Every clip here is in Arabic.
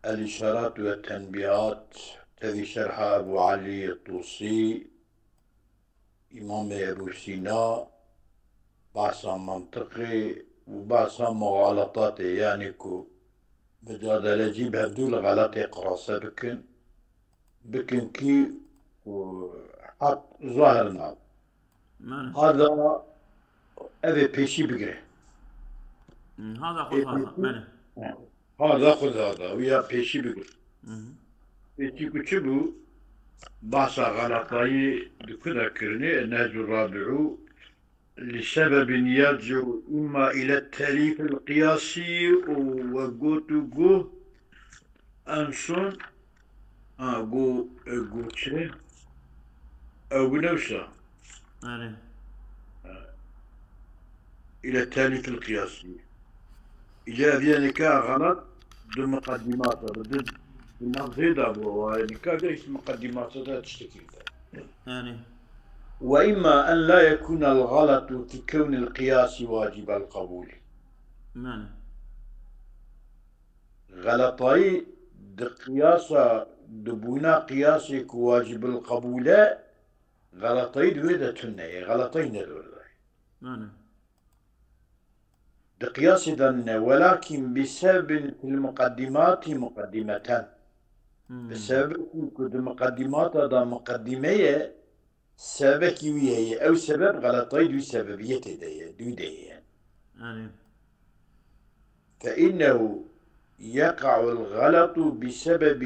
الإشارات والتنبيهات الذي شرحها أبو علي الطوسي إمام أبو سينا، بحثا منطقي وبحثا مغالطات يعني كو مجادلة جيب هدول غلط قرصة بكن كي وحط ظاهرنا هذا أبي بيشي بقره هذا خذ هذا ماله. هذا خذ هذا ويا بيشي بقره بيشي كتبو بحث غلطي بكذا كرني النهج الرابع لسبب يرجع إما إلى التأليف القياسي وقوتو أنسون جو شيء أو نفسه إلى التأليف القياسي إذا ذلك غلط بمقدمات ضد النظير ونكا ليس مقدمات تشتكي وإما أن لا يكون الغلط في كون القياس واجب القبول. غلطي قياسا دبونا قياسك واجب القبول غلطي دويدة تنية غلطين دول قياس ذن ولكن بسبب المقدمات مقدمتان بسبب المقدمات هذا مقدمية سبب كيوية أو سبب غلطي دو سببية دي فإنه يقع الغلط بسبب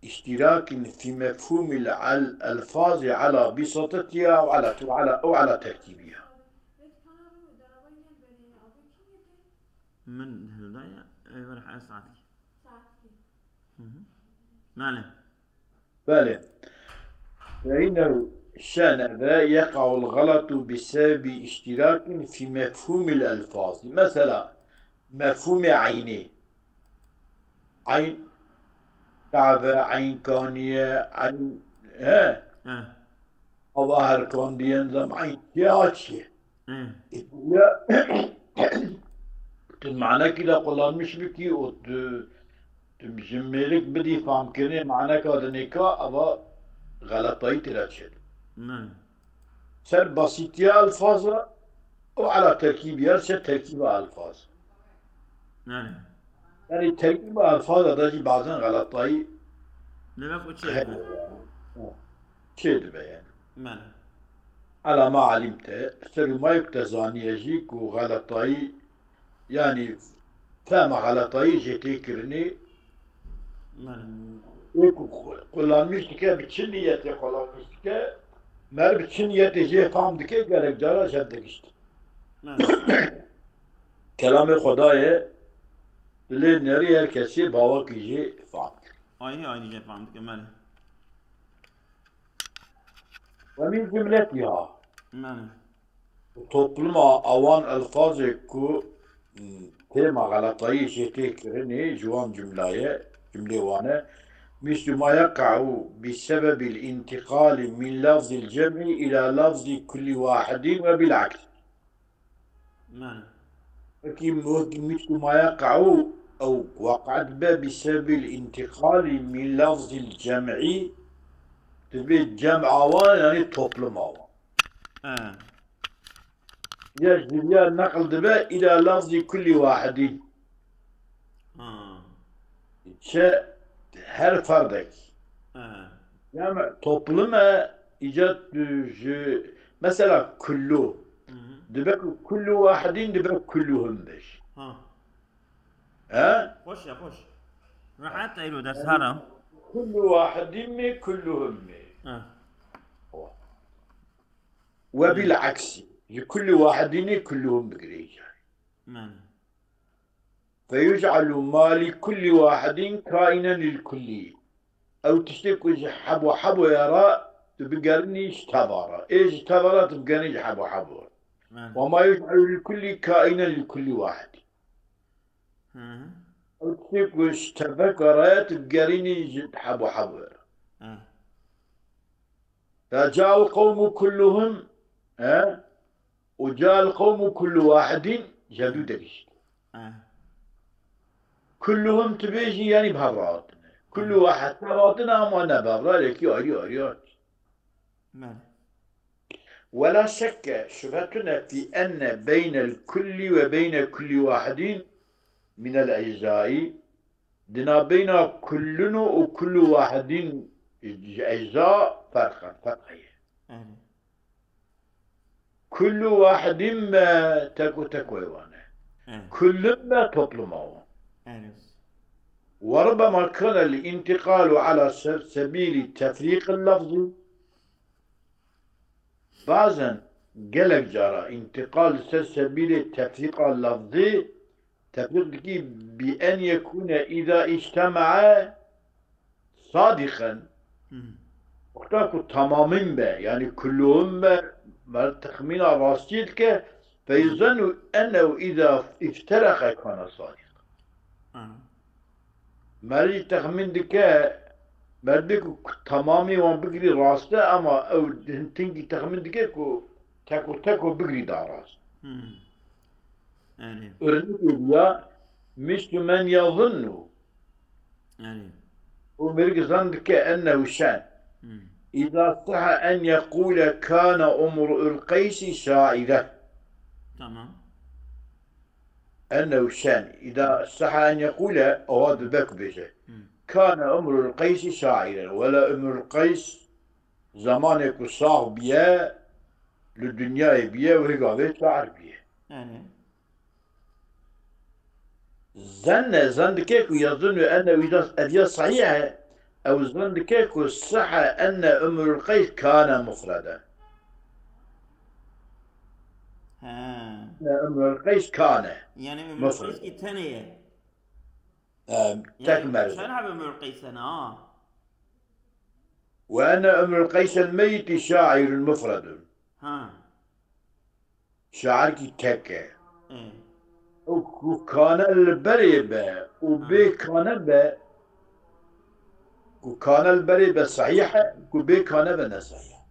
اشتراك في مفهوم الألفاظ على بساطتها أو على تركيبها. من هدايا راح أساعدك. ماله. بله. فإنه شان ذا يقع الغلط بسبب اشتراك في مفهوم الألفاظ. مثلا مفهوم عيني عين كعبة عين كانية عين ظاهر كونديان زم عين ياتشي معنى كده قلنا مش بكي تمجملك بدي فهم كني معنى كده نكا أبا غلطي تراشد سر بسيطية ألفاظ وعلى تركيبها سر تركيب ألفاظ يعني تركيب ألفاظ هذا بعضاً غلطي شيء بيان على ما علمت سر ما يكتزاني يجيك وغلطي يعني فهم غلطي جيتي كرني قلنا مشتكى بتشنية قلنا مشتكى مر بتشنية جي فهم دكي قالك جارا شدك اشت كلام خداي اللي نري هالكسي باوك يجي فهمك أي جي فهمك ماله ومن جملتها topluma avan alfazı ku tema galatayı şekli kireni juan cümle vane Müslüma yaka'u bisebebil intikali min lafzil cem'i ila lafzi kulli vahidin ve bil'aks. Peki Müslüma yaka'u أو وقعت بسبب الانتقال من لفظ الجمع تبي الجمع يعني toplum يجب النقل دبا إلى لفظ كل واحد شيء her ferdek yani topluma icat mesela kullu dibek kullu vahidin dibek kulluhum beş خوش راح أتعيلو درس هذا كل واحد mi كلهم mi وبالعكس لكل واحد كلهم بقريش فيجعل ما لكل واحد كائنا للكل أو تشتكي حبو يرى تبقرني اشتبر إيش اشتبر تبقرني حبو وما يجعل لكل كائنا لكل واحد أو تشتكي اشتبكر تبقرني حبو فجاء القوم كلهم وجاء القوم كل واحد جدود كلهم تبيجي يعني بهراتنا كل واحد بهراتنا أما أنا بهراتك ياريات بله ولا شك شبهتنا في أن بين الكل وبين كل واحد من الأجزاء دنا بين كلنا وكل واحد أجزاء فرقية أهلا كل واحد ما تكوي وانا أهلا كل ما تطلمه أهلا وربما كان الانتقال على سبيل تفريق اللفظ بعضا قلق جرى انتقال سبيل تفريق اللفظ تفريق بأن يكون إذا اجتمع صادقا وقتاكو تمامين به يعني كلهم ما تخمين راستيلك فيظن أنه إذا افترق كان صادق مالي تخمين دكا بردك تمامي وان بقري راسته أما أو تنجي تخمين دكا تاكو بقري دا راست أرنك مش من يظن ومرق ظنك أنه شان إذا صح أن يقول كان امرؤ القيس شاعرة تمام أنه شان إذا صح أن يقول هذا بك بيجي كان امرؤ القيس شاعرا ولا امرؤ القيس زمانك صاح بيه للدنيا بيه ورقابه شاعر بيه ظن كيكو يظن أنه إذا صحيح أو ظن كيكو صح أن امرؤ القيس كان مفردا امرؤ القيس كان يعني امرؤ القيس الثانية تكمل شلون حب امرؤ القيس أنا وأن امرؤ القيس الميت شاعر مفرد شاعر تكه وكان البريبة وبي كان البريبة صحيحة وبي كان بنا صحيحة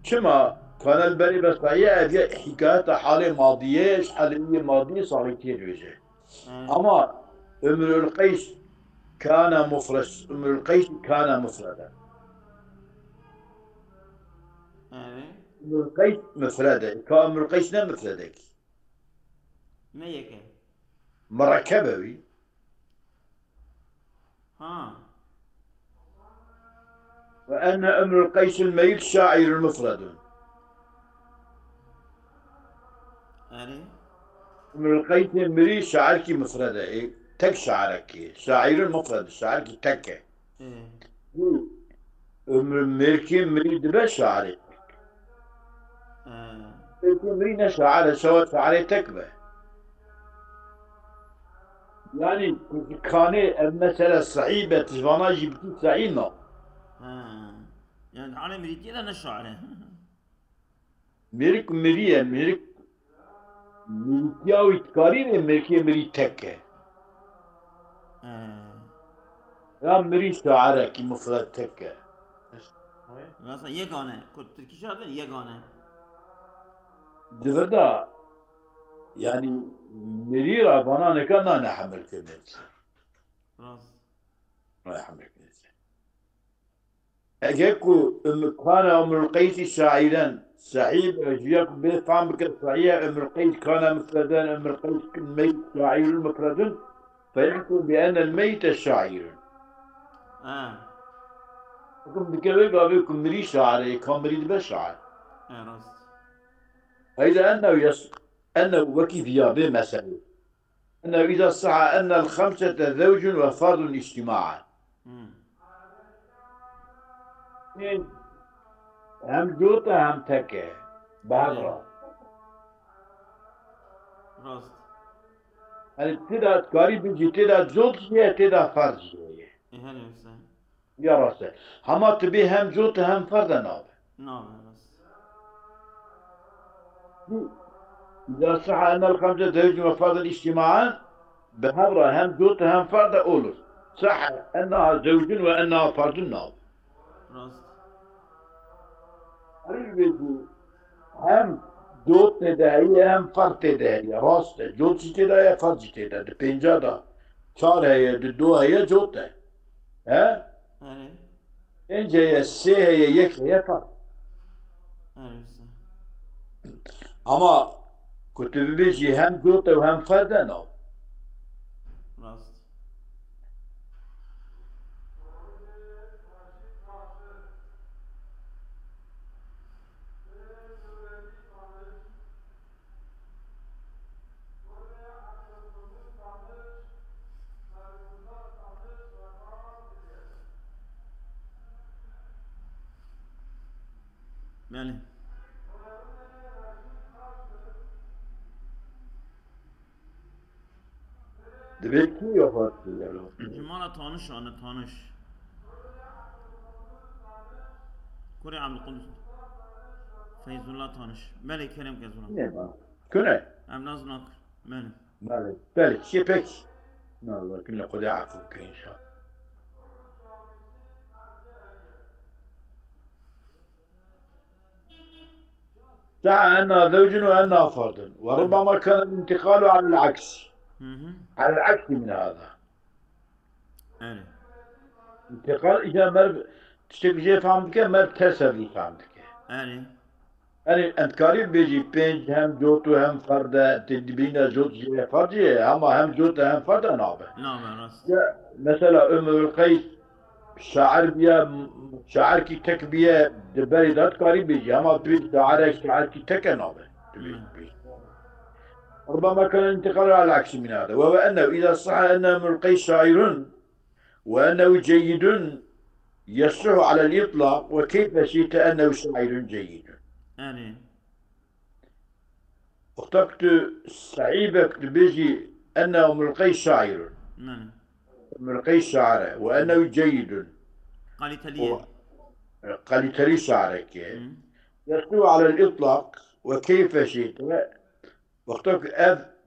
كما كان البريبة صحيحة هي حكاية حالة ماضية حالة ماضية صار كتير وجه أما امرؤ القيس كان مفرد امرؤ القيس كان مفردا امرؤ القيس مفردة كامرؤ القيس لا مفردك ميكة مركبوي وأن امرؤ القيس الميت شاعر مفرد امرؤ القيس المري شاعرك مفردة تك شاعرك شاعر مفرد شاعرك تك امرؤ ملكي مريد دبا شاعرك ملكي مريد شاعر سوى شاعر تكبه يعني كان المسألة صعيبة تجوانا جبتي صعيبة يعني أنا مريد كذا أنا شاعر ملك مريا ملك ملكياوي تكارين ملكي مريد تكه يا مريد شاعرك مفرد تكه مثلا يگانه كنت تركي شاعر يگانه دفدا يعني مريرة بنا نكنا نحمل كنت راس نحمل كنت أجاكو كان امرؤ القيس شاعرا صحيح أجيك بفهم بك صحيح امرؤ القيس كان مفردا امرؤ القيس الميت شاعر مفرد فيحكم بأن الميت شاعر حكم بكذا قابلكم مري شاعر كان مريد بشاعر راس إذا أنه وكيف يابي مثلا أنه إذا صح أن الخمسة زوج وفرد اجتماعا هم جوتا هم تكه بهرا راس يعني تدا كاري بيجي تدا جوت شيء تدا فرد شيء هلا وسهلا يا راسه هما تبي هم جوتا هم فرد ناب نعم راس إذا صح أن الخمسة زوج وفرد اجتماعا بهرا هم جوتا هم فرد أولوس صح أنها زوج وأنها فرد ناب راس هم جوت تداعية هم فرد تداعية راست جوت تداعية فرد تداعية ده بينجا دا چار هي دو هي جوت ها آره انجا هي سه هي يك هي فرد آره صح اما كتب بيجي هم جوت وهم فرد نو راست بله دبي كي يفرد يلو جمالة تانش أنا تانش كوري عبد القدس فيز الله تانش بله كريم كزولا ne ba كنا أم لازم ناكل بله بله بله شي بك نو كنا قد يعرفوك ان شاء الله دعا أن زوج وأنها فرد وربما كان الانتقال على العكس على العكس من هذا آره انتقال إذا مر تشتكي فهمتك مر تسوي فهمتك آره يعني أنت قريب بيجي بينج هم جوت وهم فرد تدبينا جوت جي فرد أما هم جوت هم فرد نابه نعم راست مثلا أم القيس شاعر بيا شاعر کی تک بيا دبري دات قريب بيجي أما بيت شاعر کی تك نابه ربما كان الانتقال على العكس من هذا وهو أنه إذا صح أن أم القيس شاعر وأنه جيد يصح على الإطلاق وكيف شئت أنه شاعر جيد آره اخترت صعيبك بيجي أن أم القيس شاعر نعم أم القيس شاعر وأنه جيد قالي تليه قال تري شعرك يصح على الإطلاق وكيف شئت واخترت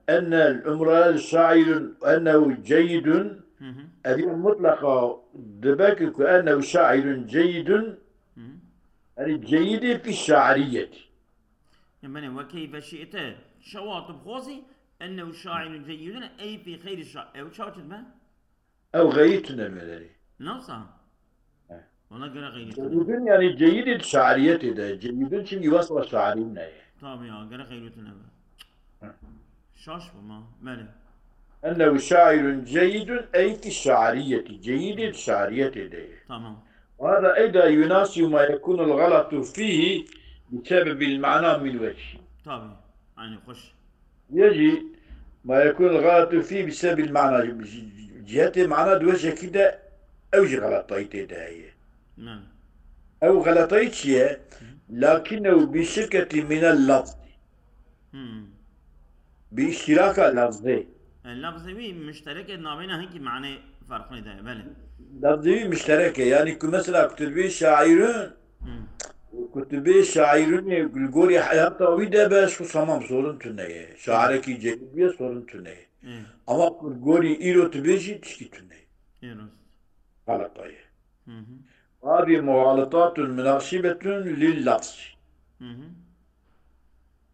أن الأمر شاعر وأنه جيد هذه مطلقة دبك كأنه شاعر جيد يعني جيد في الشاعرية يعني وكيف شئت شواطب خوزي أنه شاعر جيد أي في خير الشاعر أو شاطب ما أو غيتنا المدري نصا والله قرأ غيرت جيد يعني جيد الشاعرية ده جيد شنو يوصل الشاعرين طبعا قرأ غيرتنا شاش بما ماله أنه شاعر جيد أي في الشعرية جيد الشعرية ده تمام وهذا أيضا يناسب ما يكون الغلط فيه بسبب المعنى من وجه طبعا يعني خش يجي ما يكون الغلط فيه بسبب المعنى جهة المعنى دوجه كده أوجه غلطيته ده هي نعم أو غلطيته لكنه بشكة من اللفظ باشتراك لفظي اللفظي مشترك نابينا هيك معنى فرق ده بله لفظي مشتركة يعني مثلا كتبي شاعرون كتبي شاعرون يقولي حياته ويدا بس وصمم صورن تنيه شاعرك جيد بيا صورن تنيه أما يقولي إيرو تبيجي تشكي تنيه غلطية هذه مغالطات مناسبة لللفظ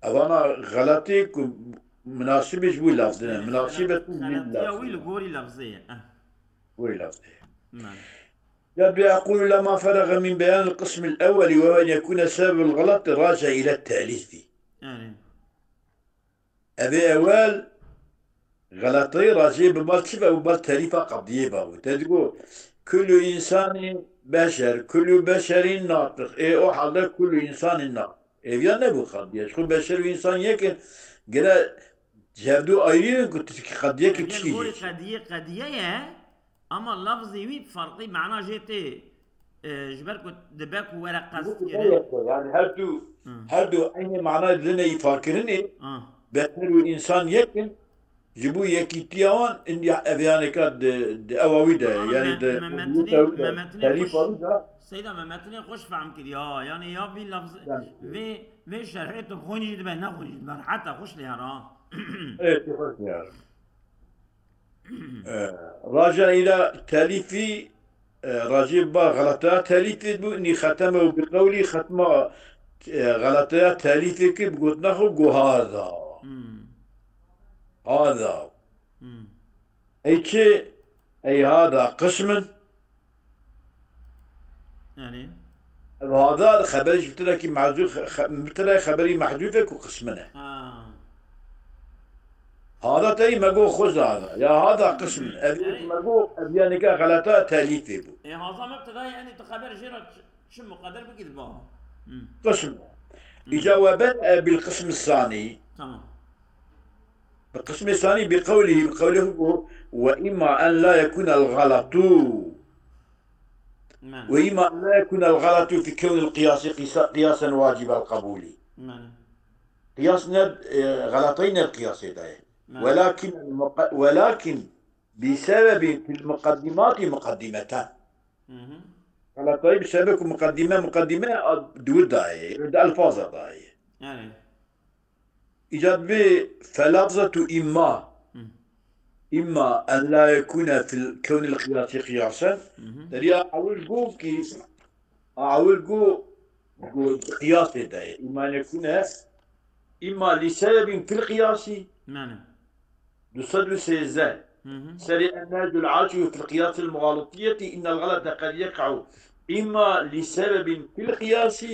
أنا غلطي مناسبة جوي لفظنا مناسبة لللفظ ويل غوري لفظية غوري لفظية نعم يبدأ أقول لما فرغ من بيان القسم الأول وهو أن يكون سبب الغلط راجع إلى التأليف أبي أول غلطي راجع بمرتبة وبالتأليف قضية باو تدقو كل إنسان بشر كل بشر ناطق إيه أحد كل إنسان ناطق إيه بيان نبو قضية شو بشر وإنسان يكن قال جابدو أيرين كنت قضية كتشكي قضية اما لفظي وي فرقي معناه جيتي جبرك دباك ورق قصد يعني هردو أي معناه لنا يفكرني بشر وإنسان يكن جبو يكيتيان إندي أبياني كاد أواوي ده يعني ده سيدا ممتني خوش فهم كده يعني يا في لفظ في شرحته بخوني جد بنا خوني جد حتى خوش لي هرا ايه خوش لي هرا راجع إلى تاليفي راجع با غلطات تاليفي بو إني ختمه بقولي ختمه غلطية تاليفك بقول نخو هذا هذا أي شيء أي هذا قسم يعني هذا خبري جبت لك محذوف جبت لك خبري محذوفك وقسمنا هذا تي مجو خذ هذا يا هذا قسم أبيك مجو أبيانك غلطة تاليفي بو إيه هذا ما ابتدى يعني تخبر جيرك شو مقدر بكذبه قسم إجابة بالقسم الثاني تمام القسم الثاني بقوله وإما أن لا يكون الغلط وإما أن لا يكون الغلط في كون القياس قياسا واجب القبول قياسنا غلطين القياس ده ولكن بسبب في المقدمات مقدمتان غلطين بسبب مقدمة دود داعي الفاظ داعي إيجاد فلفظة إما أن لا يكون في كون القياس قياسا دري أول جو قياس ده إما أن يكون إما لسبب في القياس لصدر سيزان سريع النهج العاشر في القياس المغالطية إن الغلط قد يقع إما لسبب في القياس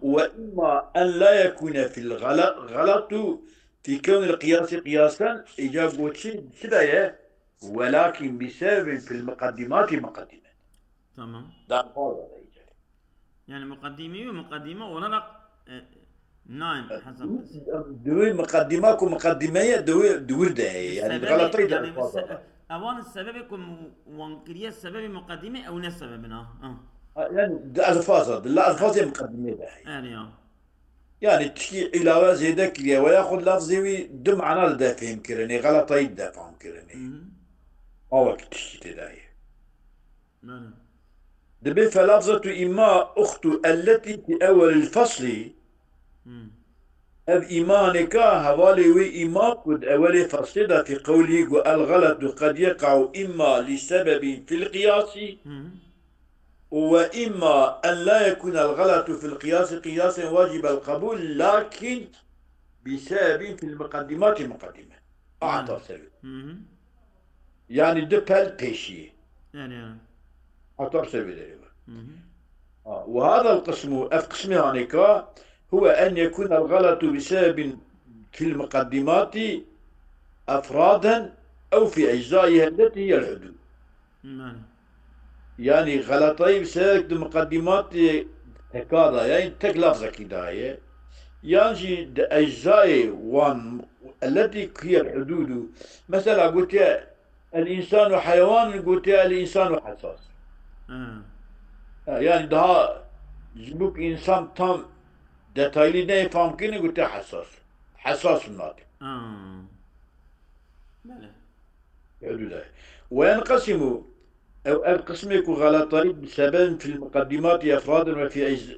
وإما أن لا يكون في الغلط في كون القياس قياسا إجابة شدة ولكن بسبب في المقدمات مقدمة تمام ده يعني مقدمة ولا لا نعم حسب دوي مقدمة ومقدمية دوي ده يعني غلطين يعني أوان السبب يكون وانكرية السبب مقدمة أو نفس سببنا يعني ده ألفاظ لا ألفاظ مقدمة ده يعني تشي علاوة زيدك وياخذ لفظي دم معنى ده فهم كرني غلطين ده فهم كرني أو تشي تداي دبي فلفظة إما أخت التي في أول الفصل أب إيمانك هوالي وإما قد أول فصل في قوله الغلط قد يقع إما لسبب في القياس وإما أن لا يكون الغلط في القياس قياسا واجب القبول لكن بسبب في المقدمات مقدمة أعطى سبب يعني دبل بيشي يعني أعطى سبب وهذا القسم القسم هناك هو أن يكون الغلط بسبب في المقدمات أفرادا أو في أجزائها التي هي الحدود يعني غلطي بسبب المقدمات هكذا يعني تكلفظ كده يعني أجزاء التي هي الحدود مثلا قلت الإنسان حيوان قلت الإنسان حساس يعني ده جبوك إنسان تام detaylı ne famkini قلت حساس الناطق بلى وينقسم أو القسم يكون غلطين بسبب في المقدمات أفرادا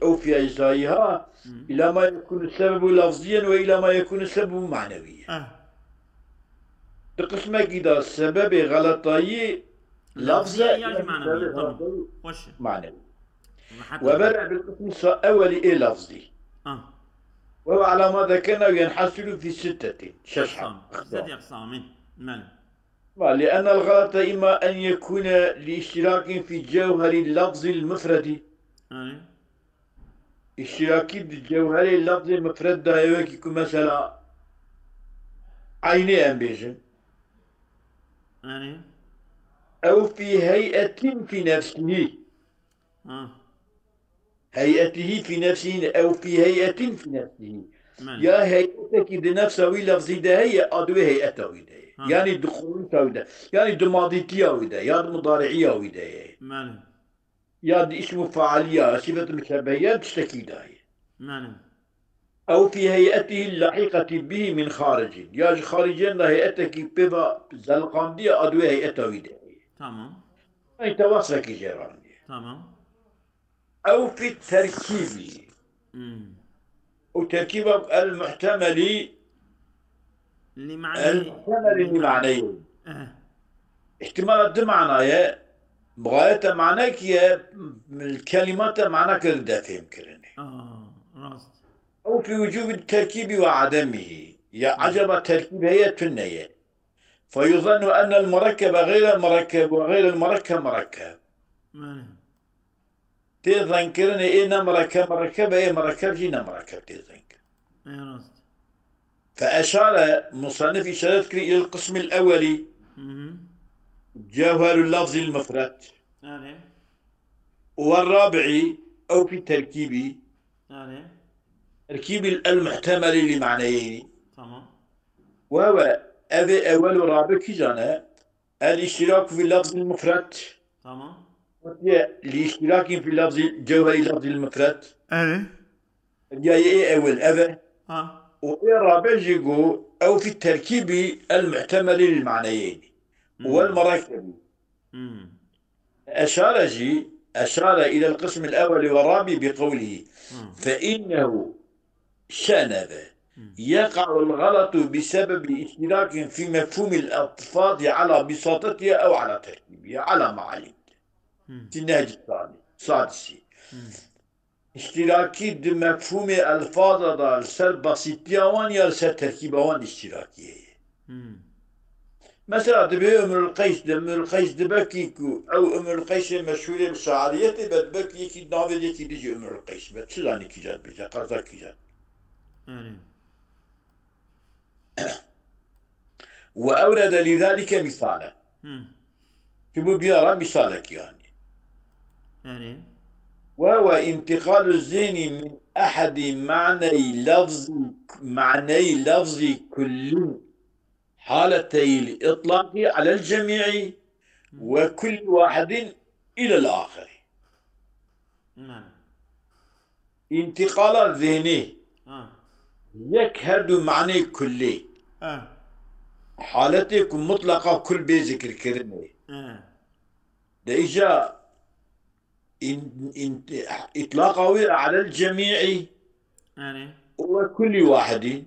أو في أجزائها إلى ما يكون السبب لفظيا وإلى ما يكون السبب معنويا القسم كده السبب غلطي لفظا يعني معنوي وبدأ بالقسم الأول لفظي وهو على ما ذكرنا ينحصر في 6 أقسام لأن الغلط إما أن يكون لاشتراك في جوهر اللفظ المفرد اشتراكي بجوهر اللفظ المفرد ده يكون مثلا عيني أنبيجن أو في هيئة في نفسه هيئته في نفسه أو في هيئة في نفسه يا هيئتك بنفسه لفظي ده هي أدوي هيئته ده يعني دخول ده يعني دماضيتية وده يا مضارعية وده يا دي اسم فعالية صفة مشابهية تشتكي ده أو في هيئته اللحيقة به من خارج يا خارجين هيئتك بيبا زلقان دي أدوي هيئته ده تمام أي توصلك جيران تمام أو في التركيب وتركيب المحتمل لمعنيين احتمال ده معناه بغاية معناه كي الكلمات معناه كده فهم كرني راست أو في وجوب التركيب وعدمه، يا عجب تركيب هي تنية، فيظن أن المركب غير المركب وغير المركب مركب. ماله. تذكرني إيه مركب مركب إيه مركب جينا مركب تذكر. ايه راست. فأشار مصنف إشارة إلى القسم الأولي جوهر اللفظ المفرد، عليه. والرابع أو في التركيب عليه. تركيب المحتمل لمعنيين، تمام. وهو هذا أول رابع كجانا الاشتراك في اللفظ المفرد، تمام. الاشتراك في اللفظ جوهر اللفظ المفرد عليه. جاي إيه أول أذى، ها. والرابع يقول أو في التركيب المحتمل للمعنيين والمركب. أشار إلى القسم الأول والرابع بقوله فإنه شنذ يقع الغلط بسبب اشتراك في مفهوم الألفاظ على بساطتها أو على تركيبها على ما علمت في النهج السادس. اشتراكي مفهوم الألفاظ دا سر بسيطية وان يا سر تركيبها وان اشتراكية. مثلا دبي أمر القيس دبكيكو أو أمر القيس مشهورة بالشعرية بدبكي يكي نافذ يكي ديجي أمر القيس بتشلاني كي جات بيجا قرزا كي جات. وأورد لذلك مثالا. شو بيرى مثالك يعني. وهو انتقال الذهن من أحد معني لفظ كل حالتي الإطلاق على الجميع وكل واحد إلى الآخر. انتقال الذهن يكهد معنى كل حالتك مطلقة كل بذكر كلمة لإجا إطلاقه على الجميع وكل واحد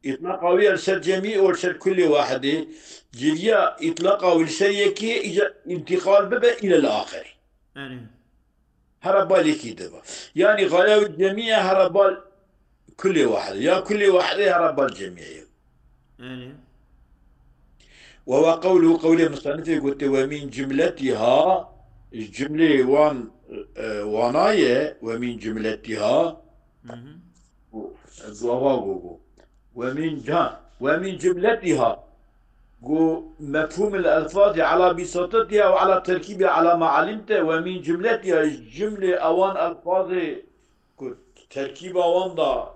إطلاقه على الجميع ولسر كل واحد جريا إطلاقه لسريكي إجا انتقال بابا إلى الآخر هربال كده يعني غلاو الجميع هربال كل واحد يا كل واحد هربال الجميع. وهو قول المصنف قلت ومن جملتها الجملة واناية ومن جملتها ومن جملتها مفهوم الألفاظ على بساطتها وعلى تركيبها على ما علمت. ومن جملتها الجملة أوان ألفاظ تركيبها واندا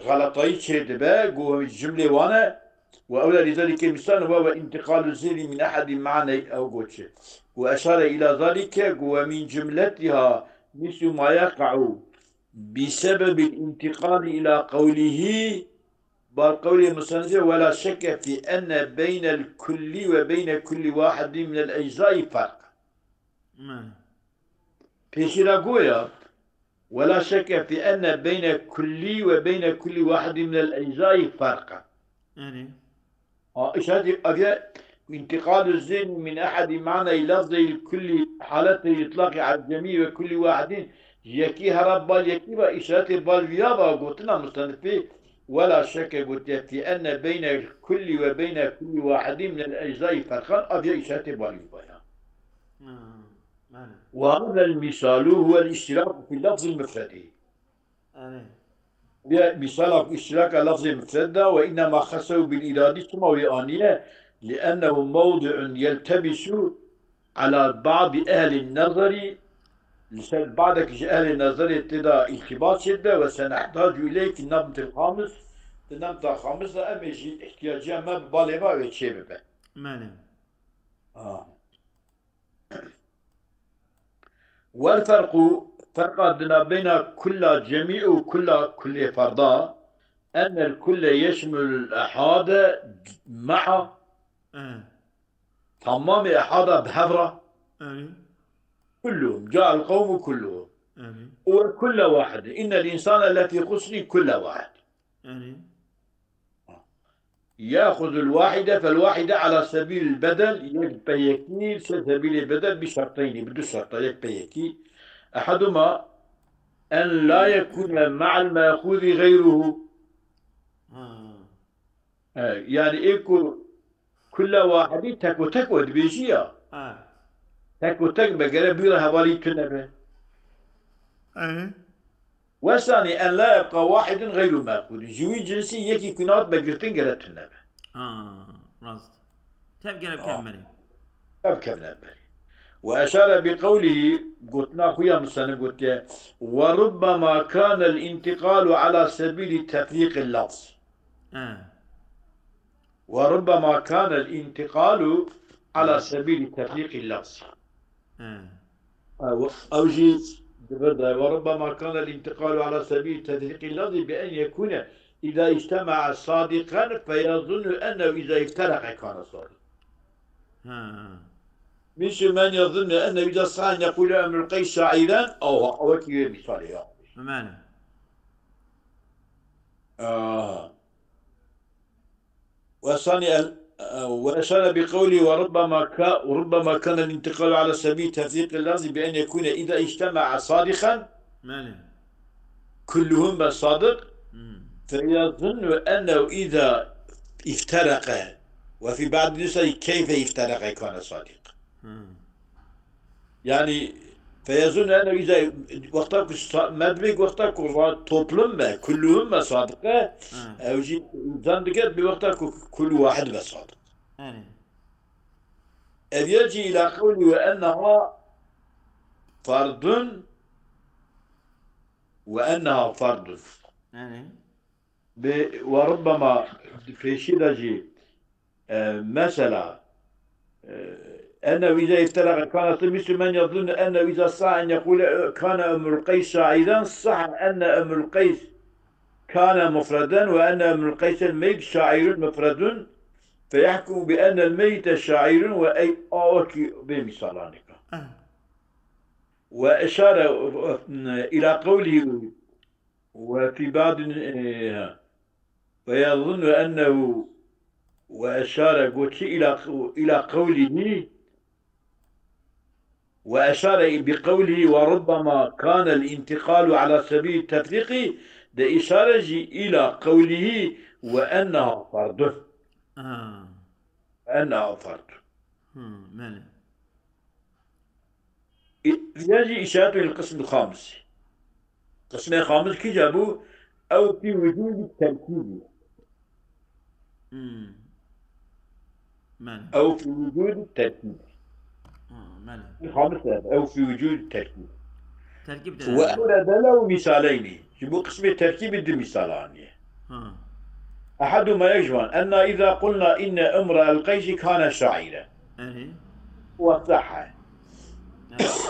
غلطي شيء بقى الجملة وانا وأولى لذلك مثال وهو انتقال الذهن من أحد معنى أو قوتش. وأشار إلى ذلك ومن جملتها مثل ما يقع بسبب الانتقال إلى قوله بالقول المصنف ولا شك في أن بين الكل وبين كل واحد من الأجزاء فرق. بيشير قويا ولا شك في أن بين كل وبين كل واحد من الأجزاء فرق. إشهاد أبيا انتقال الذهن من أحد معنى لفظ كل حالته يطلق على الجميع وكل واحد يكي هربال يكي وإشهاد بالبيابا قلتنا مستنفي ولا شك قلت في أن بين الكل وبين كل واحد من الأجزاء فرقا أبيا إشهاد بالبيابا. وهذا المثال هو الاشتراك في اللفظ المفرد. مثال اشتراك اللفظ المفرد وإنما خصه بالإرادة السماوية لأنه موضع يلتبس على بعض أهل النظر بعضك أهل النظر ابتدى التباس شدة وسنحتاج إليه في النمط الخامس. النمط الخامس أمشي احتياجها ما بالما وشيء بقى. والفرق عندنا بين كل جميع وكل فردا أن الكل يشمل الأحاد مع تمام أحاد بحضرة كلهم جاء القوم كلهم وكل واحد إن الإنسان الذي خسر كل واحد يأخذ الواحدة فالواحدة على سبيل البدل يكفي سبيل البدل بشرطين بدو شرطين يكفي أحدهما أن لا يكون مع المأخوذ غيره. يعني يكون كل واحد تكو بيجيا تكو بقرا بيرا هوالي تنبه. وثاني أن لا يبقى واحد غير مأخوذ، جوي جنسي يكي كنات بقرتين قرا تنبه. راست تبقى بكمل أبكر. وأشار بقوله قلنا خويا مسلم قلت وربما كان الانتقال على سبيل تفريق اللفظ. وربما كان الانتقال على سبيل تفريق اللفظ. أوجي وربما كان الانتقال على سبيل تفريق اللفظ بأن يكون إذا اجتمع صادقا فيظن أنه إذا افترق كان صادقا. مش من يظن أنه إذا صار يقول أمر القيس شاعرا أو كي مثال بمعنى وأشار بقوله وربما كان الانتقال على سبيل تفريق اللفظ بأن يكون إذا اجتمع صادقا كلهم صادق فيظن أنه إذا افترق، وفي بعض النسخ كيف افترق كان صادق. يعني فيظن أنه إذا وقتك مدبك وقتك توبلم كلهم صادقة أو جي زندقت بوقتك كل واحد صادق. إذ يجي إلى قوله وأنها فرد وربما في شيء مثلا أنه إذا افترق كانت مثل من يظن أنه إذا صح أن يقول كان أمر القيس شاعرا صح أن أمر القيس كان مفردا وأن أمر القيس الميت شاعر مفرد فيحكم بأن الميت شاعر وأي أوكي بمثالانك. وأشار إلى قوله وفي بعض فيظن أنه وأشار إلى قوله وأشار بقوله وربما كان الانتقال على سبيل التفريق ده إشارة إلى قوله وأنها فرد. أنها فرد. يجي إشارة للقسم الخامس. القسم الخامس كي جابوا أو في وجود التركيب أو في وجود التركيب. الخامس أو في وجود التركيب. وأورد له مثالين. جابوا قسم التركيب دي مثالان. أحدهما يجوان أن إذا قلنا إن امرأ القيس كان شاعرا وصح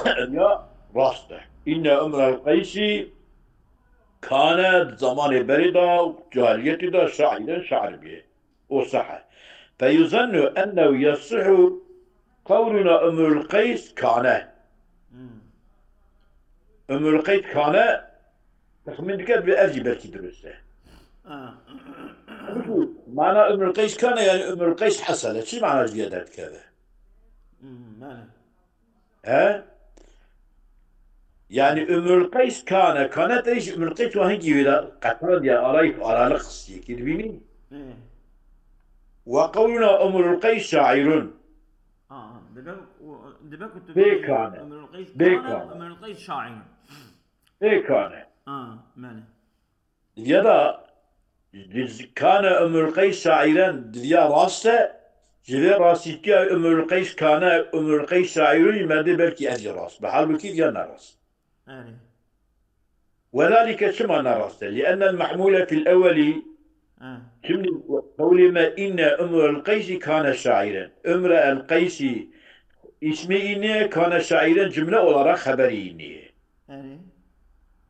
يا راسته إن امرأ القيس كانت زمان بريدة جاهلية دا شاعرا شعر به وصح فيظن أنه يصح قولنا امرؤ القيس كان امرؤ القيس كان تخمين كده بأجي بركي درسته. معنى امرؤ القيس كان يعني امرؤ القيس حصلت شو معنى زيادات كذا؟ ها؟ يعني امرؤ القيس كانت ايش امرؤ القيس وهنجي ولا قتال يا أرايك أرى لخص يكذبيني. وقولنا امرؤ القيس شاعر. بيكان امرؤ القيس شاعر. بيكان. ماله. يدا كان امرؤ القيس شاعرا ديا راسته جلي راسيتي امرؤ القيس كان امرؤ القيس شاعر ما بلكي أجي راس بحال كيف يانا راس. وذلك شما نراسته لأن المحمول في الأول قول ما إن امرؤ القيس كان شاعرا امرؤ القيس اسمي إني كان شاعرا جملة ولا خبري إني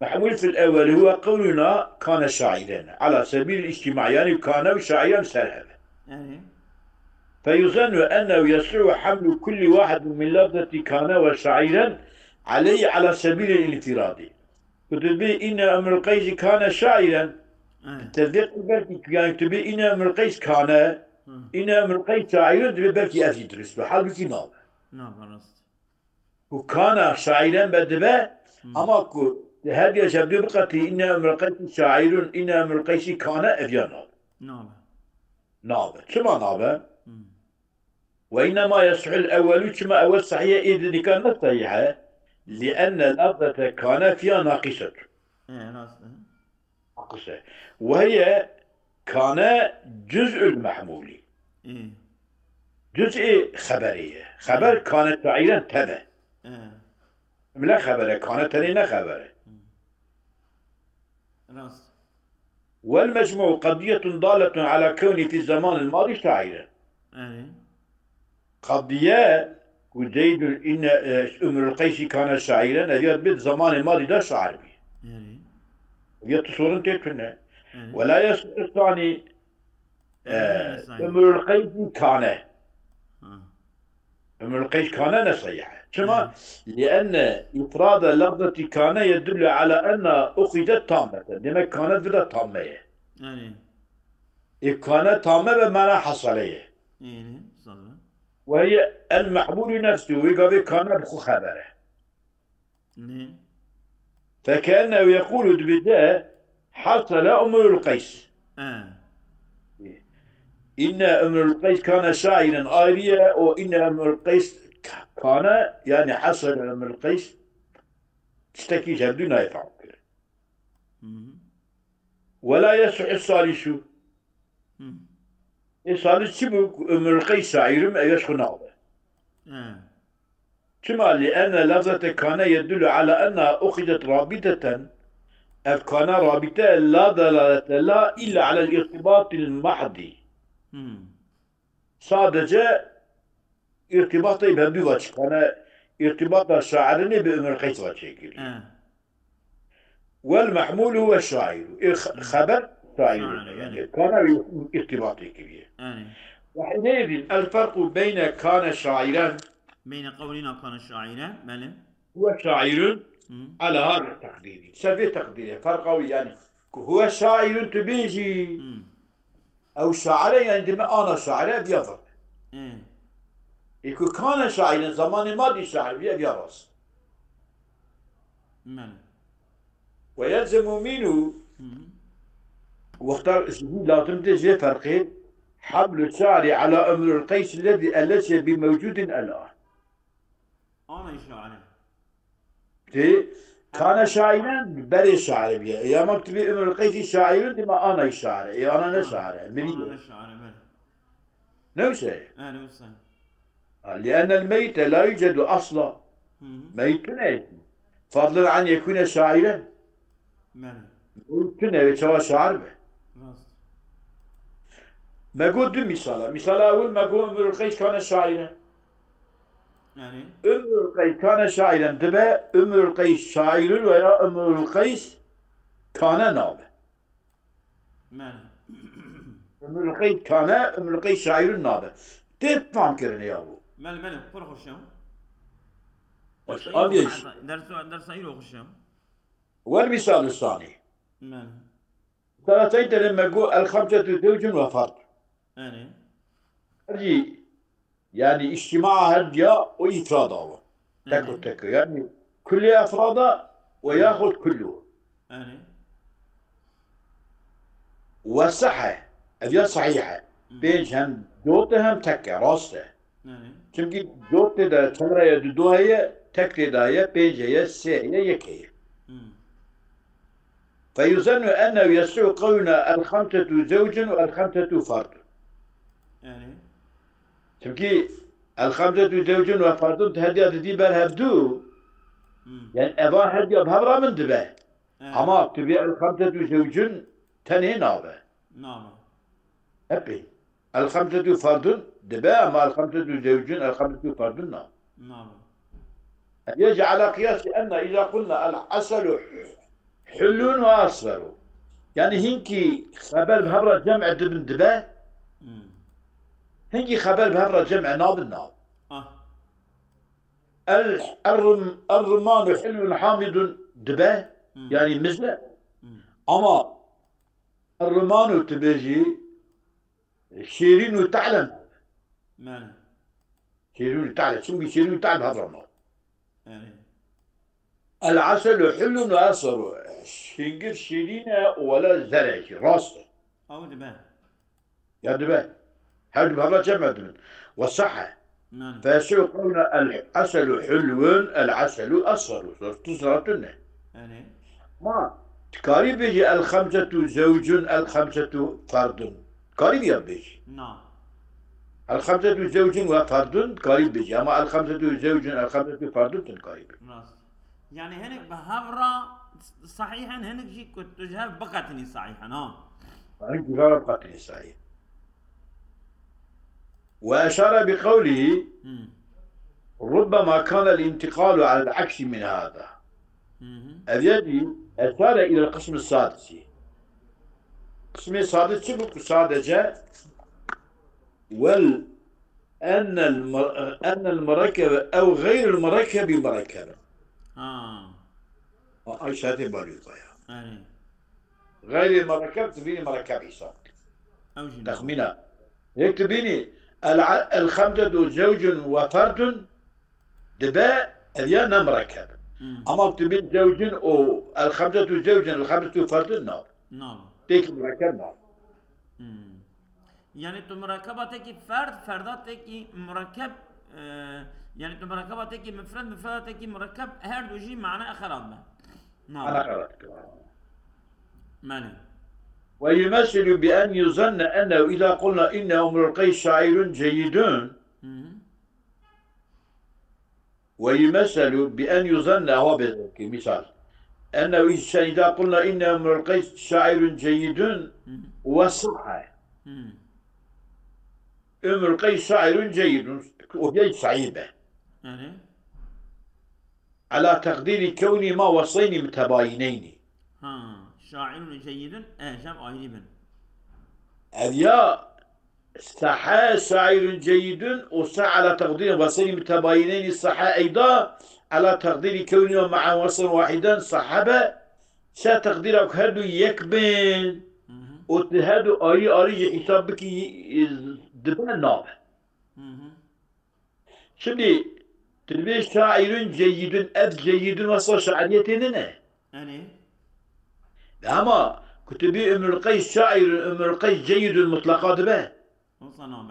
محمول في الأول هو قولنا كان شاعرا على سبيل الاجتماع يعني كان شاعرا سرهبا فيظن أنه يصح حمل كل واحد من لفظة كان وشاعرا عليه على سبيل الانفراد. كتبي إن امرؤ القيس كان شاعرا تصديق بالك يعني تبي إن امرؤ القيس كان إن امرؤ القيس شاعرا تبي بالك أزيدرس بحال بكي نعم وكان شاعرا بدبه أما هذه شبدو بقتي إن أمر القيس شاعر إن أمر القيس كان أفيانا نعم. نابه شما نابه مم. وإنما يصح الأول كما أول صحيح إذن كان صحيحة لأن اللفظة كان فيها ناقصة إيه راسته. ناقصة وهي كان جزء المحمول إيه. جزء خبرية خبر كانت فعيلا تبع إيه. لا خبره كانت تنين خبره راسته. والمجموع قضية ضالة على كونه في الزمان الماضي شاعرا إيه. قضية وزيد إن أمر القيس كان شاعرا هذه بالزمان الماضي ده شاعر به إيه. هي تصورن تكفنا إيه. ولا يصح الثاني إيه. نسعي. أمر القيس كان آه. أمر القيس كان نصيحة كما إيه. لأن إفراد لفظة كان يدل على أن أخذت تامة لما كانت بدا تامة إيه. كانت تامة بمعنى حصلية إيه. صدق. وهي المحمول نفسه ويقضي كان بخو خبره إيه. فكأنه يقول بدا حصل أمر القيس إن أمر القيس كان شاعرا آريا وإن أمر القيس كان يعني حصل أمر القيس تشتكي بدون يفعل ولا يصح الصالح الصالح شبه أمر القيس شاعر ما يشخن هذا كما لأن لفظة كان يدل على أنها أخذت رابطة أف كان رابطة لا دلالة لا إلا على الارتباط المحض sadece irtibatı bir açık. Yani irtibatla şairine bir ömür kayıt var çekiliyor. Vel mahmul huve şairu. Haber şairu. Yani kana irtibatı gibi. وحينئذ الفرق بين كان شاعرا بين قولنا كان شاعرا بله وشاعر على هذا التقدير سبي تقديره فرقه يعني هو شاعر تبيجي أو شاعر يعني عندما أنا شاعر بيضرب يكون كان شاعرا زمان ماضي شاعر بيراس ويلزم منه واختار لا تمتزج فرقين حبل الشعر على أمر القيس الذي أليس بموجود الآن أنا شاعر كان شاعرا بري شاعر بيه يا مكتب أمر القيس شاعر دي ما أنا شاعر يا أنا شاعر أنا شاعر نوسه نوسه لأن الميت لا يوجد أصلا ميت فضلا عن يكون شاعرا ممكن يتوى شاعر به ما قلت مثال أول ما قول أمر القيس كان شاعرا يعني أمر القيس كان شاعرا تبع أمر القيس شاعر ويا أمر القيس كان نابه أمر القيس كان أمر القيس شاعر نابه تفهم كرني يا أبو مال فرق الشام أبيش درس أيلو الشام والمثال الثاني ثلاثين لما يقول الخمسة زوج وفرد هذه يعني اجتماع هدية وإفرادها تكو يعني كل أفرادها ويأخذ كله والصحة هذه صحيحة بينهم دوتهم تكة راسته çünkü dört de çamraya duaya tek dedaya bejeye se'ye yekeye. فيظن أنه يسوع قولنا الخمسة زوج والخمسة فرد. çünkü الخمسة زوج وفرد هدي هذه برهبدو. يعني أبا هدي بهبرة من دبه. أما تبي الخمسة زوج تنين نابه. نعم. أبي. الخمسة فرد دبا أما الخمسة زوج الخمسة فرد نعم. يجي على قياس أن إذا قلنا العسل حلون وأصفر يعني هنكي خبر بهبرة جمع دبن دبا هنكي خبر بهبرة جمع ناب الناب الرمان حلو حامض دبا يعني مزلة أما الرمان تبيجي شيرين وتعلم شيرين وتعلم شو شيرين وتعلم هذا الرمان العسل حلو وأصر شنقر شيرينة ولا زرعي راسه أو دبا. يا دبا هذا بهذا جمع دبن والصحة نعم. فيصير قولنا العسل حلو العسل أصفر تزرعتنا يعني. ما قريب يجي الخمسة زوج الخمسة فرد قريب يبيجي نعم. الخمسة زوج وفرد قريب بيجي أما الخمسة زوج الخمسة فرد قريب راس. يعني هنك بهفرة صحيحا هنك شي كنت تجهف بقتني صحيحا أنت جرب قتل صحيح وأشار بقوله ربما كان الانتقال على العكس من هذا الذي أشار إلى القسم السادس القسم السادس شبك سادجة أن المركب أو غير المركب مركبة أي شهادة باليطة يعني. غير المركب تبيني مركب حساب أو جنوب. تخمينة هيك تبيني الخمسة زوج وفرد دباء اليانا مركب أما تبين زوج أو الخمسة زوج الخمسة فرد نار نعم. تيك مركب نار يعني تو مركباتك فرد فرداتك مركب يعني تو مركباتك مفرد مفرداتك مركب هر دوجي معنى خراب. نعم. أنا قرأت معنى. ويمثل بأن يظن أنه إذا قلنا إنه امرؤ القيس شاعر جيد ويمثل بأن يظن هو مثال أنه إذا قلنا إنه امرؤ القيس شاعر جيد وصح امرؤ القيس شاعر جيد وبيد صعيبة يعني. على تقدير كون ما وصين متباينين شاعر جيد جمع غالبا أذيا صحة شاعر جيد وصح على تقدير وصين متباينين الصحة أيضا على تقدير كونه مع وصل واحدا صحبة شا تقديرك هدو يكبن وتهدو أري حسابك دبان نابه شمدي تلبي شاعر جيد جيد وصل شعريتنا يعني. أما كتبي امرؤ القيس شاعر امرؤ القيس جيد مطلقات به وصلنا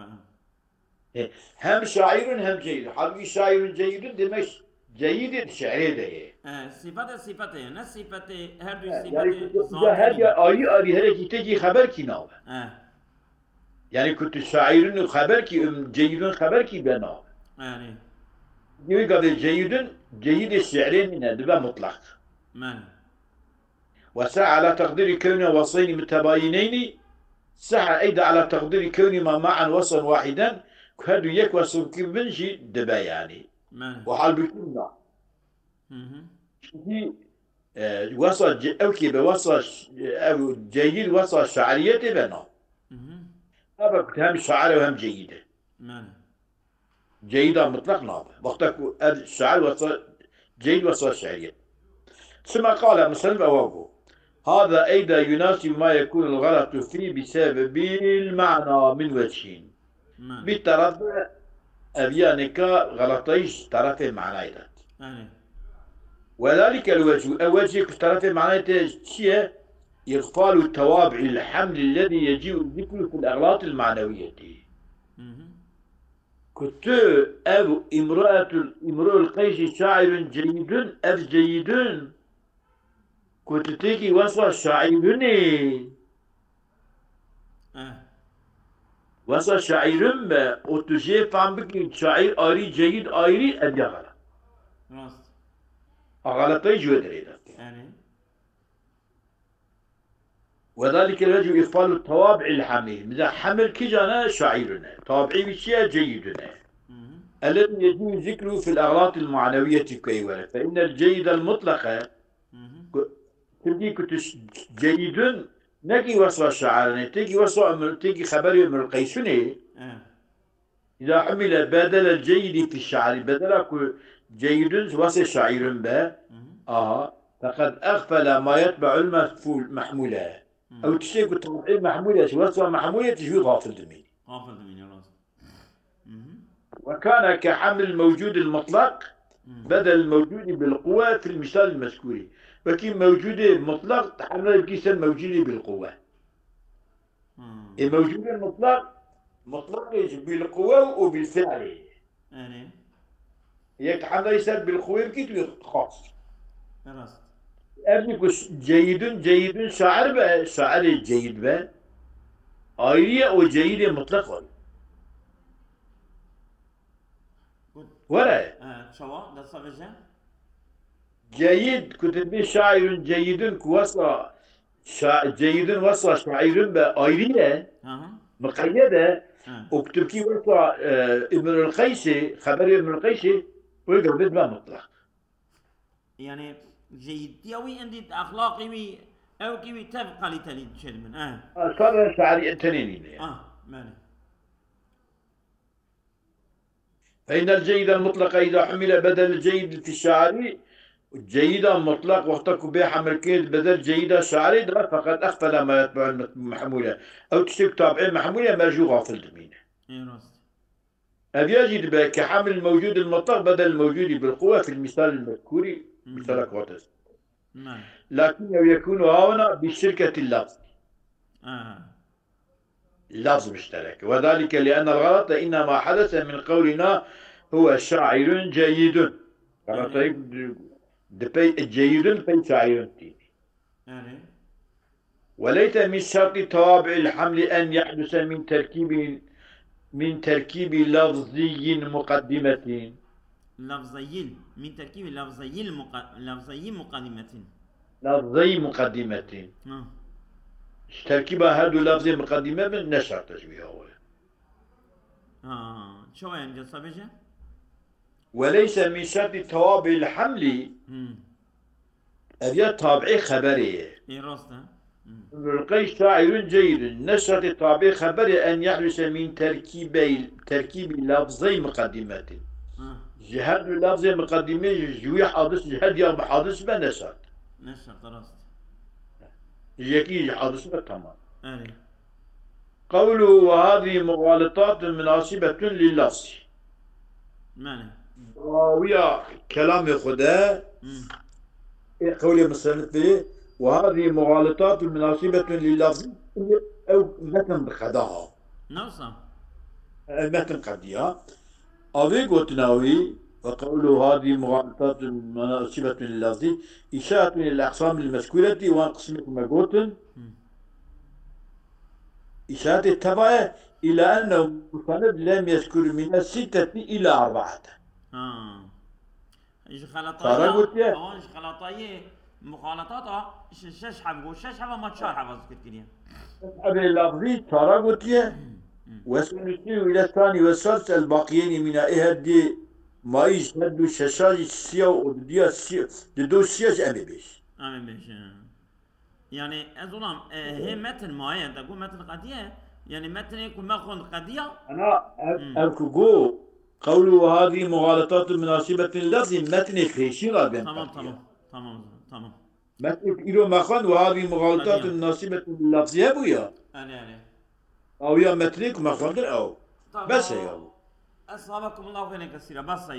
بقى. هم شاعر هم جيد حالي شاعر جيد دمش جيد شعري ده صفته نفس صفته هر دو يعني صفته هذا أري هيك تجي خبر كي ناب يعني كنت شاعر خبر كي جيد خبر كي بنا يعني. يقول قبل جيد الشعرين من هذا مطلق معنى. وسعى على تقدير كونه وصين متباينين سعى أيضا على تقدير كونهما معا وصلا واحدا كهدو يك وصل كبنجي دبا يعني وحال بكلنا وصل أو كي بوصل أو جيد وصل شعرية بنا هذا هم شعر وهم جيدة جيدة مطلق نابه وقتك الشعر وصل جيد وصل شعرية ثم قال مسلم أوابه هذا أيضا يناسب ما يكون الغلط فيه بسبب المعنى من وجهين بالطرف أبيانك غلطيش طرف معنى وذلك الوجه طرف معنى شيء إغفال التوابع الحمل الذي يجيء الذكر في الأغلاط المعنوية كنت أبو امرؤ القيس شاعر جيد جيد كنت تيجي وصل شاعرني وصل شاعر ما وتجي فهم بك شاعر آري جيد آري أبي غلط غلطي جود ريدا وذلك الوجه إغفال الطوابع الحمل مثل حمل كجانا شاعرنا طابعي بشيء جيدنا الذي يجوز ذكره في الأغلاط المعنوية كيولا فإن الجيد المطلقة تبدي كنت جيد نكي وصل الشعر تيجي وصل تيجي خبري من القيسوني إذا حمل بدل الجيد في الشعر بدل جيد وصل شعير به فقد أغفل ما يتبع المفعول محمولة أو تشتي كنت محمولة وصل محمولة تجي غافل دمين غافل دمين يا راس وكان كحمل الموجود المطلق بدل الموجود بالقوة في المثال المذكور، ولكن موجودة مطلق تحرر كيسا موجودة بالقوة. الموجودة مطلق بالقوة وبالفعل. يعني يتحرر يسال بالقوة بكيت خاص. راست. أبنك جيد شاعر بقى شاعر جيد بقى آيرية وجيدة مطلقا ولا شوا ده صفجة جيد كتب شاعر جيد كوصى جيد وصى شاعر بآيرية مقيدة وكتب كي وصى ابن القيسي خبر ابن القيسي ويقول بقى مطلق يعني جيد يوي عندي أخلاقي وي أو كي تبقى لتلي شرمن صار شعري التنين يعني. مالي. فإن الجيد المطلق إذا حمل بدل الجيد في الشعر جيدا مطلق وقتك به حمل كيد بدل جيدا شعري فقد أغفل ما يتبع المحمولة أو تشتك تابعين محمولة مرجو غافل دمينه. أبي يجد كحمل الموجود المطلق بدل الموجود بالقوة في المثال المذكور مثال قوتس. لكنه يكون هنا بشركة اللفظ. لفظ مشترك وذلك لأن الغلط إنما حدث من قولنا هو شاعر جيد. جيد في شاعر وليس من شرط توابع الحمل أن يحدث من تركيب لفظي مقدمة. لفظي من تركيب لفظي مقدمة. لفظي مقدمة. تركيبها هذا لفظي مقدمة من نشر تشبيهه. شو يعني صبجة؟ وليس من شرط توابع الحمل أبي تابع خبرية. القيس شاعر جيد نشرت الطابع خبري أن يحدث من تركيب لفظي مقدمات. جهاد اللفظ مقدمة جوي حادث جهاد يوم حادث بنشرت. نشرت راست. يكي حادث بالتمام. قوله وهذه مغالطات مناسبة لللفظ. معنى. ويا كلام خدا. قولي مصنف به وهذه مغالطات مناسبة لللفظ أو متن بخداها. نوصل. المتن قديها. أبي قلتناوي وقوله هذه مغالطات مناسبة لللفظ إشارة إلى الأقسام المذكورة وقسمة ما قلتن إشارة التبع إلى أنه المصنف لم يذكر من الستة إلى 4. إيش خلطايا؟ إيش خلطايا؟ مخالطاتها شش حبة وشش حبة ما تشار حبة ذكر كذي. أبي اللفظي ترى قلت يه وسنسير إلى الثاني والثالث الباقيين من إهدي ما يشهدوا ششاج السيا وديا السيا دو السيا أمي بيش. يعني أظلم هي متن معين تقول متن قضية يعني متن يكون ماخذ قضية. أنا أذكر قوله هذه مغالطات مناسبة لللفظ متن فيشيرا بين. تمام. متن إلو مخان وهذه مغالطات مناسبة لللفظ يا بويا. أنا. أو يا متنك مخان أو. بس يا. أصابكم الله خيرا كثيرا بس